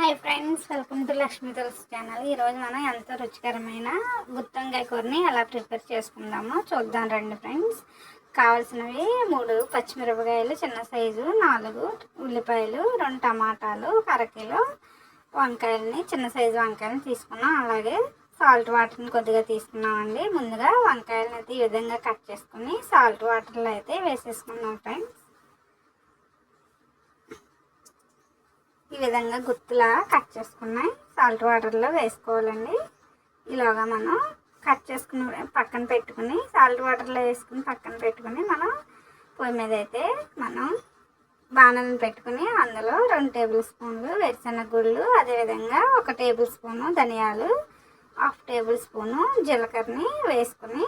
Hi friends, welcome to Lakshmi Tulasi channel. ఈరోజు మనం ఎంతో రుచికరమైన గుత్తొంకాయ కూరని ఎలా ప్రిపేర్ చేసుకుందామో చూద్దాం రండి ఫ్రెండ్స్. కావాల్సినవి 3 పచ్చిమిరపకాయలు చిన్న సైజు, 4 ఉల్లిపాయలు, 2 టమాటాలు, 1 కిలో వంకాయలని చిన్న సైజు వంకాయలని తీసుకున్నాం. అలాగే సాల్ట్ వాటర్ని కొద్దిగా తీసుకున్నామండి. ముందుగా వంకాయలని అయితే ఈ విధంగా కట్ చేసుకుని సాల్ట్ వాటర్లో అయితే వేసేసుకున్నాం ఫ్రెండ్స్. ఈ విధంగా గుత్తులా కట్ చేసుకున్నాయి సాల్ట్ వాటర్లో వేసుకోవాలండి. ఇలాగా మనం కట్ చేసుకుని పక్కన పెట్టుకుని సాల్ట్ వాటర్లో వేసుకుని పక్కన పెట్టుకుని మనం పొయ్యి మీద అయితే మనం బాణలను పెట్టుకుని అందులో 2 టేబుల్ స్పూన్లు వేరుశనగ గుళ్ళు, అదేవిధంగా 1 టేబుల్ స్పూను ధనియాలు, 1/2 టేబుల్ స్పూను జీలకర్రని వేసుకుని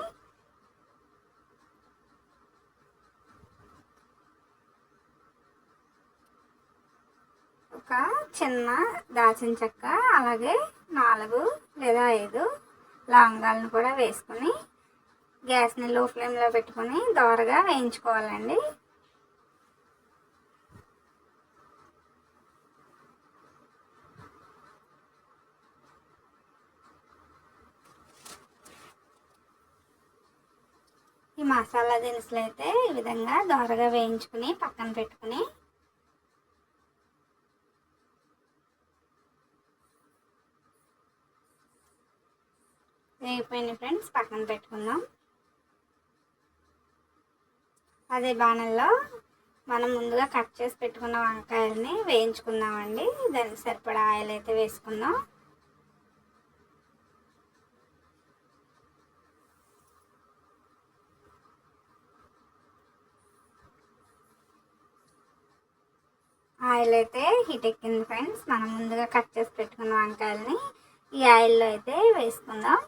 ఒక చిన్న దాల్చిన చెక్క, అలాగే 4 లేదా 5 లవంగాలను కూడా వేసుకొని గ్యాస్ని లో ఫ్లేమ్లో పెట్టుకొని దోరగా వేయించుకోవాలండి. ఈ మసాలా దినుసులు అయితే ఈ విధంగా దోరగా వేయించుకుని పక్కన పెట్టుకుని వేగిపోయినాయి ఫ్రెండ్స్, పక్కన పెట్టుకుందాం. అదే బాణల్లో మనం ముందుగా కట్ చేసి పెట్టుకున్న వంకాయలని వేయించుకుందామండి. దానికి సరిపడా ఆయిల్ అయితే వేసుకుందాం. ఆయిల్ అయితే హీట్ ఎక్కింది ఫ్రెండ్స్. మనం ముందుగా కట్ చేసి పెట్టుకున్న వంకాయలని ఈ ఆయిల్లో అయితే వేసుకుందాం.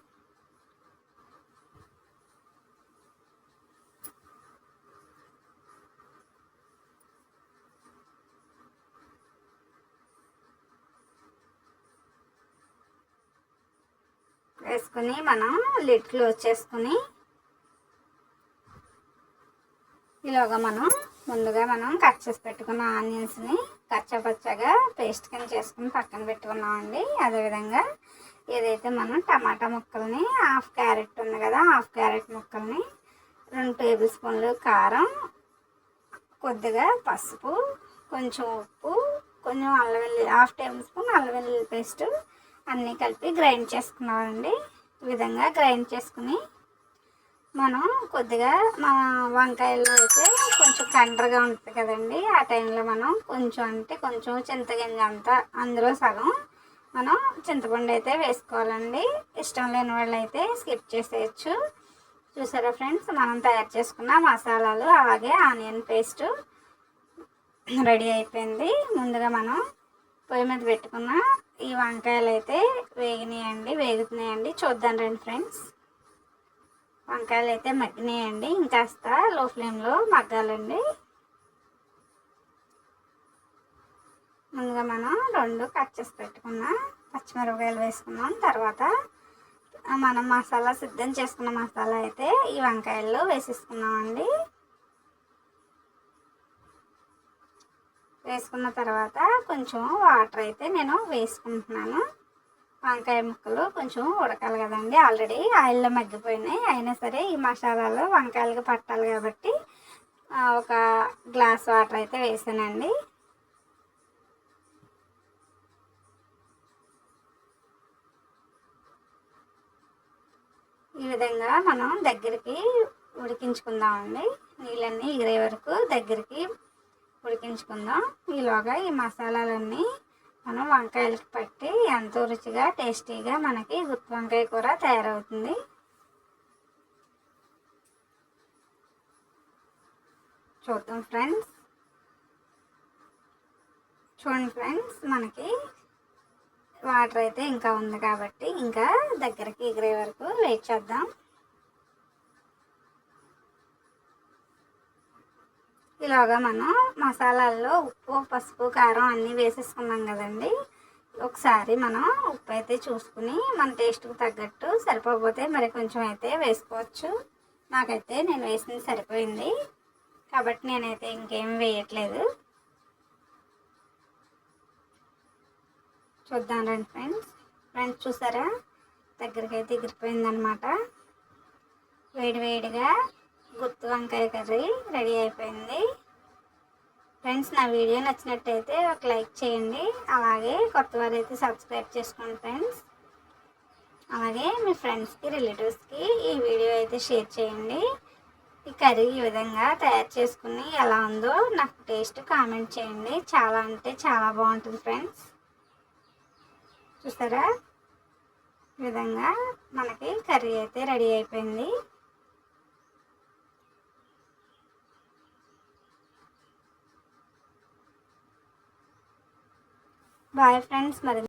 వేసుకుని మనం లిడ్ క్లోజ్ చేసుకుని ఇలాగా మనం ముందుగా కట్ చేసి పెట్టుకున్న ఆనియన్స్ని కచ్చాపచ్చాగా పేస్ట్ కింద చేసుకుని పక్కన పెట్టుకున్నామండి. అదేవిధంగా ఏదైతే మనం టమాటా ముక్కల్ని 1/2 క్యారెట్ ఉంది కదా, 1/2 క్యారెట్ ముక్కల్ని 2 టేబుల్ స్పూన్లు కారం, కొద్దిగా పసుపు, కొంచెం ఉప్పు, కొంచెం అల్లం వెల్లుల్లి 1/2 టేబుల్ స్పూన్ అల్లం వెల్లుల్లి పేస్ట్ అన్నీ కలిపి గ్రైండ్ చేసుకున్నామండి. ఈ విధంగా గ్రైండ్ చేసుకుని మనం కొద్దిగా మన వంకాయల్లో అయితే కొంచెం కండ్రగా ఉంటుంది కదండి, ఆ టైంలో మనం కొంచెం చింతగింజ అంతా అందులో సగం మనం చింతపండు అయితే వేసుకోవాలండి. ఇష్టం లేని వాళ్ళు అయితే స్కిప్ చేసేయచ్చు. చూసారా ఫ్రెండ్స్, మనం తయారు చేసుకున్న మసాలాలు అలాగే ఆనియన్ పేస్ట్ రెడీ అయిపోయింది. ముందుగా మనం పొయ్యి మీద పెట్టుకున్న ఈ వంకాయలు అయితే వేగుతున్నాయండి. చూద్దాం రండి ఫ్రెండ్స్. వంకాయలు అయితే మగ్గినాయండి, ఇంకాస్త లో ఫ్లేమ్లో మగ్గాలండి. ముందుగా మనం 2 కట్ చేసి పెట్టుకున్న పచ్చిమిరపకాయలు వేసుకున్నాం. తర్వాత మనం మసాలా సిద్ధం చేసుకున్న మసాలా అయితే ఈ వంకాయల్లో వేసేసుకున్నామండి. వేసుకున్న తర్వాత కొంచెం వాటర్ అయితే నేను వేసుకుంటున్నాను. వంకాయ ముక్కలు కొంచెం ఉడకాలి కదండి, ఆల్రెడీ ఆయిల్లో మగ్గిపోయినాయి. అయినా సరే ఈ మసాలాలు వంకాయలకు పట్టాలి కాబట్టి 1 గ్లాస్ వాటర్ అయితే వేసానండి. ఈ విధంగా మనం దగ్గరికి ఉడికించుకుందామండి. నీళ్ళన్నీ ఎగిరే వరకు దగ్గరికి ఉడికించుకుందాం. ఈలోగా ఈ మసాలాలన్నీ మనం వంకాయలకి పట్టి ఎంతో రుచిగా టేస్టీగా మనకి గుత్తి వంకాయ కూర తయారవుతుంది. చూద్దాం ఫ్రెండ్స్. చూడండి ఫ్రెండ్స్, మనకి వాటర్ అయితే ఇంకా ఉంది కాబట్టి ఇంకా దగ్గరికి ఎగిరే వరకు వెయిట్ చేద్దాం. ఇలాగా మనం మసాలాల్లో ఉప్పు, పసుపు, కారం అన్నీ వేసేసుకున్నాం కదండి. ఒకసారి మనం ఉప్పు అయితే చూసుకుని మన టేస్ట్కి తగ్గట్టు సరిపోతే మరి కొంచెం అయితే వేసుకోవచ్చు. నాకైతే నేను వేసింది సరిపోయింది కాబట్టి నేనైతే ఇంకేం వేయట్లేదు. చూద్దాం రండి ఫ్రెండ్స్. ఫ్రెండ్స్ చూసారా, దగ్గరికి అయితే ఎగిరిపోయిందనమాట. వేడివేడిగా గుత్తి వంకాయ కర్రీ రెడీ అయిపోయింది. ఫ్రెండ్స్ నా వీడియో నచ్చినట్టయితే ఒక లైక్ చేయండి. అలాగే కొత్త వారు అయితే సబ్స్క్రైబ్ చేసుకోండి ఫ్రెండ్స్. అలాగే మీ ఫ్రెండ్స్కి రిలేటివ్స్కి ఈ వీడియో అయితే షేర్ చేయండి. ఈ కర్రీ ఈ విధంగా తయారు చేసుకుని ఎలా ఉందో నాకు టేస్ట్ కామెంట్ చేయండి. చాలా అంటే చాలా బాగుంటుంది ఫ్రెండ్స్. చూసారా, ఈ విధంగా మనకి కర్రీ అయితే రెడీ అయిపోయింది. Bye friends. మరి